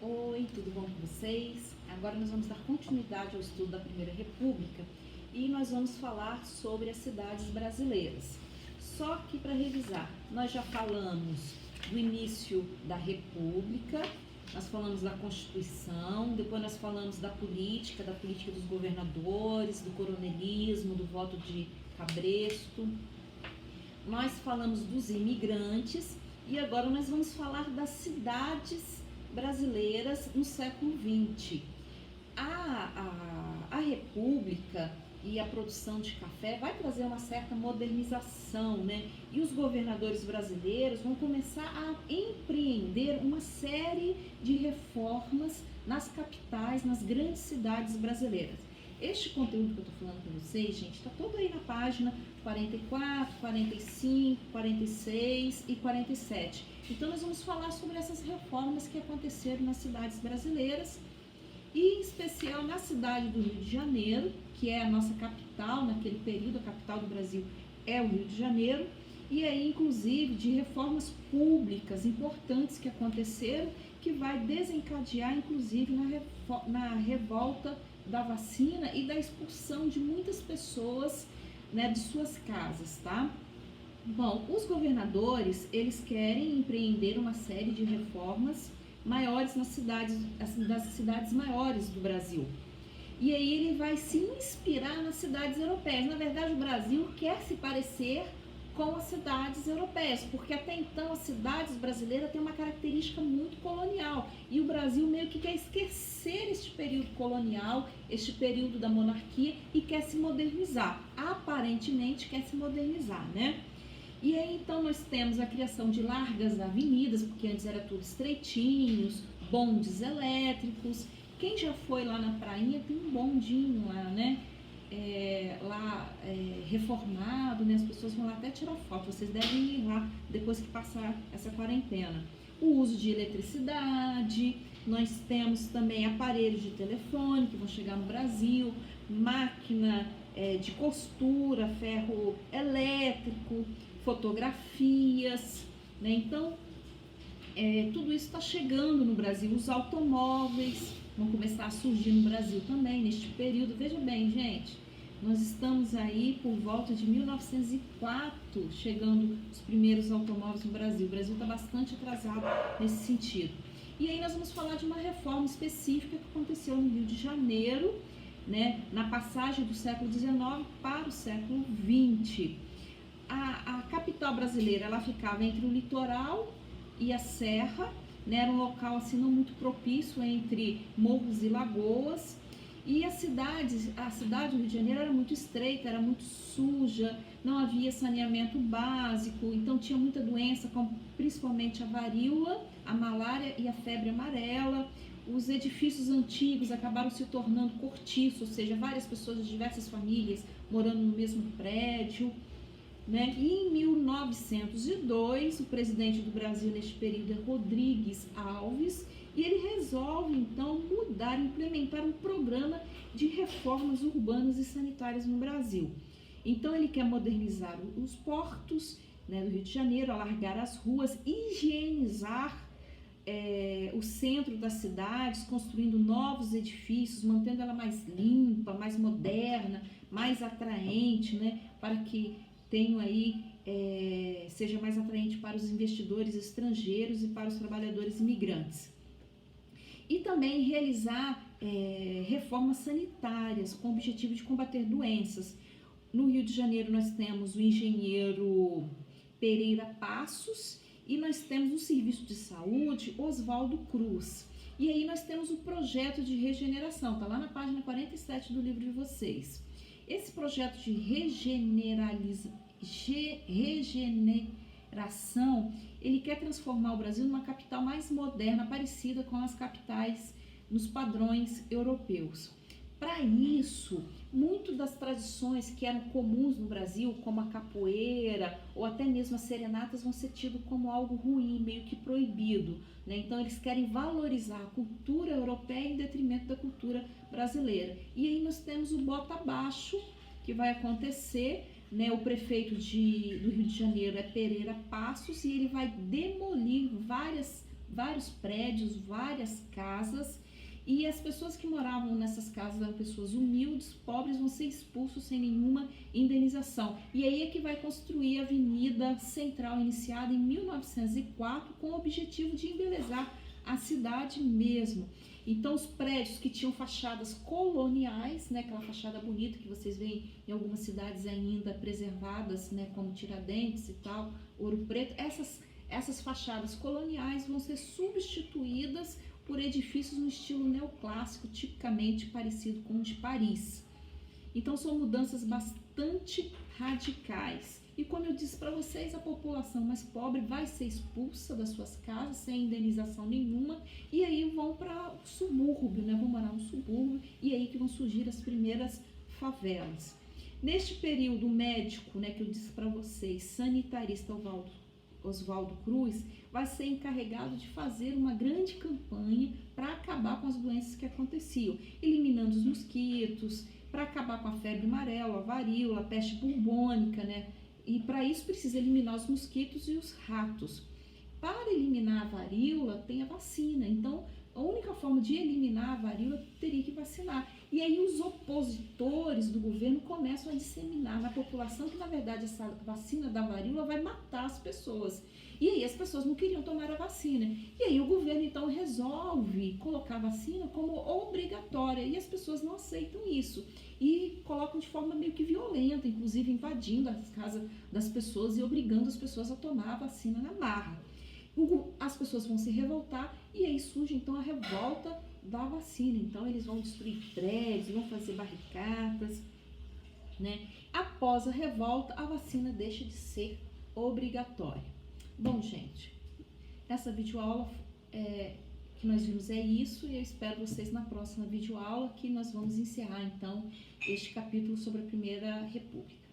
Oi, tudo bom com vocês? Agora nós vamos dar continuidade ao estudo da Primeira República e nós vamos falar sobre as cidades brasileiras. Só que para revisar, nós já falamos do início da República, nós falamos da Constituição, depois nós falamos da política dos governadores, do coronelismo, do voto de cabresto. Nós falamos dos imigrantes e agora nós vamos falar das cidades brasileiras no século XX. A República e a produção de café vai trazer uma certa modernização, né? E os governadores brasileiros vão começar a empreender uma série de reformas nas capitais, nas grandes cidades brasileiras. Este conteúdo que eu estou falando com vocês, gente, está todo aí na página 44, 45, 46 e 47. Então, nós vamos falar sobre essas reformas que aconteceram nas cidades brasileiras e, em especial, na cidade do Rio de Janeiro, que é a nossa capital, naquele período, a capital do Brasil é o Rio de Janeiro, e aí, inclusive, de reformas públicas importantes que aconteceram, que vai desencadear, inclusive, na revolta da vacina e da expulsão de muitas pessoas, né, de suas casas, tá? Bom, os governadores, eles querem empreender uma série de reformas maiores nas cidades maiores do Brasil. E aí ele vai se inspirar nas cidades europeias. Na verdade, o Brasil quer se parecer com as cidades europeias, porque até então as cidades brasileiras têm uma característica muito colonial e o Brasil meio que quer esquecer este período colonial, este período da monarquia e quer se modernizar, aparentemente quer se modernizar, né? E aí então nós temos a criação de largas avenidas, porque antes era tudo estreitinhos, bondes elétricos. Quem já foi lá na prainha tem um bondinho lá, né? Reformado, né? As pessoas vão lá até tirar foto, vocês devem ir lá depois que passar essa quarentena. O uso de eletricidade, nós temos também aparelhos de telefone que vão chegar no Brasil, máquina de costura, ferro elétrico, fotografias, né? Então, tudo isso está chegando no Brasil. Os automóveis vão começar a surgir no Brasil também neste período. Veja bem, gente, nós estamos aí por volta de 1904 chegando os primeiros automóveis no Brasil. O Brasil está bastante atrasado nesse sentido. E aí nós vamos falar de uma reforma específica que aconteceu no Rio de Janeiro, né, na passagem do século XIX para o século XX. A capital brasileira, ela ficava entre o litoral e a serra, né, era um local assim não muito propício entre morros e lagoas, e a cidade do Rio de Janeiro era muito estreita, era muito suja, não havia saneamento básico, então tinha muita doença, como principalmente a varíola, a malária e a febre amarela. Os edifícios antigos acabaram se tornando cortiços, ou seja, várias pessoas de diversas famílias morando no mesmo prédio, né? E em 1902, o presidente do Brasil neste período é Rodrigues Alves, e ele resolve então mudar, implementar um programa de reformas urbanas e sanitárias no Brasil. Então ele quer modernizar os portos, né, do Rio de Janeiro, alargar as ruas, higienizar o centro das cidades, construindo novos edifícios, mantendo ela mais limpa, mais moderna, mais atraente, né, para que tenham aí, seja mais atraente para os investidores estrangeiros e para os trabalhadores imigrantes. E também realizar reformas sanitárias com o objetivo de combater doenças. No Rio de Janeiro nós temos o engenheiro Pereira Passos e nós temos o Serviço de Saúde Oswaldo Cruz. E aí nós temos o projeto de regeneração, está lá na página 47 do livro de vocês. Esse projeto de regeneração, ele quer transformar o Brasil numa capital mais moderna, parecida com as capitais nos padrões europeus. Para isso, muito das tradições que eram comuns no Brasil, como a capoeira ou até mesmo as serenatas, vão ser tidas como algo ruim, meio que proibido, né? Então eles querem valorizar a cultura europeia em detrimento da cultura brasileira. E aí nós temos o bota abaixo que vai acontecer, né? O prefeito do Rio de Janeiro é Pereira Passos e ele vai demolir várias vários prédios, várias casas, e as pessoas que moravam nessas casas eram pessoas humildes, pobres, vão ser expulsos sem nenhuma indenização. E aí é que vai construir a Avenida Central, iniciada em 1904, com o objetivo de embelezar a cidade mesmo. Então, os prédios que tinham fachadas coloniais, né, aquela fachada bonita que vocês veem em algumas cidades ainda preservadas, né, como Tiradentes e tal, Ouro Preto, essas fachadas coloniais vão ser substituídas por edifícios no estilo neoclássico, tipicamente parecido com o de Paris. Então, são mudanças bastante radicais. E como eu disse para vocês, a população mais pobre vai ser expulsa das suas casas sem indenização nenhuma, e aí vão para o subúrbio, né? Vão morar no subúrbio, e aí que vão surgir as primeiras favelas. Neste período, o médico, né, que eu disse para vocês, sanitarista Oswaldo Cruz, vai ser encarregado de fazer uma grande campanha para acabar com as doenças que aconteciam, eliminando os mosquitos, para acabar com a febre amarela, a varíola, a peste bubônica, né? E para isso precisa eliminar os mosquitos e os ratos. Para eliminar a varíola, tem a vacina. Então, a única forma de eliminar a varíola teria que vacinar. E aí os opositores do governo começam a disseminar na população que, na verdade, essa vacina da varíola vai matar as pessoas. E aí as pessoas não queriam tomar a vacina. E aí o governo, então, resolve colocar a vacina como obrigatória. E as pessoas não aceitam isso. E colocam de forma meio que violenta, inclusive invadindo as casas das pessoas e obrigando as pessoas a tomar a vacina na marra. As pessoas vão se revoltar e aí surge então a revolta da vacina. Então eles vão destruir prédios, vão fazer barricadas, né? Após a revolta, a vacina deixa de ser obrigatória. Bom, gente, essa videoaula que nós vimos é isso, e eu espero vocês na próxima videoaula, que nós vamos encerrar então este capítulo sobre a Primeira República.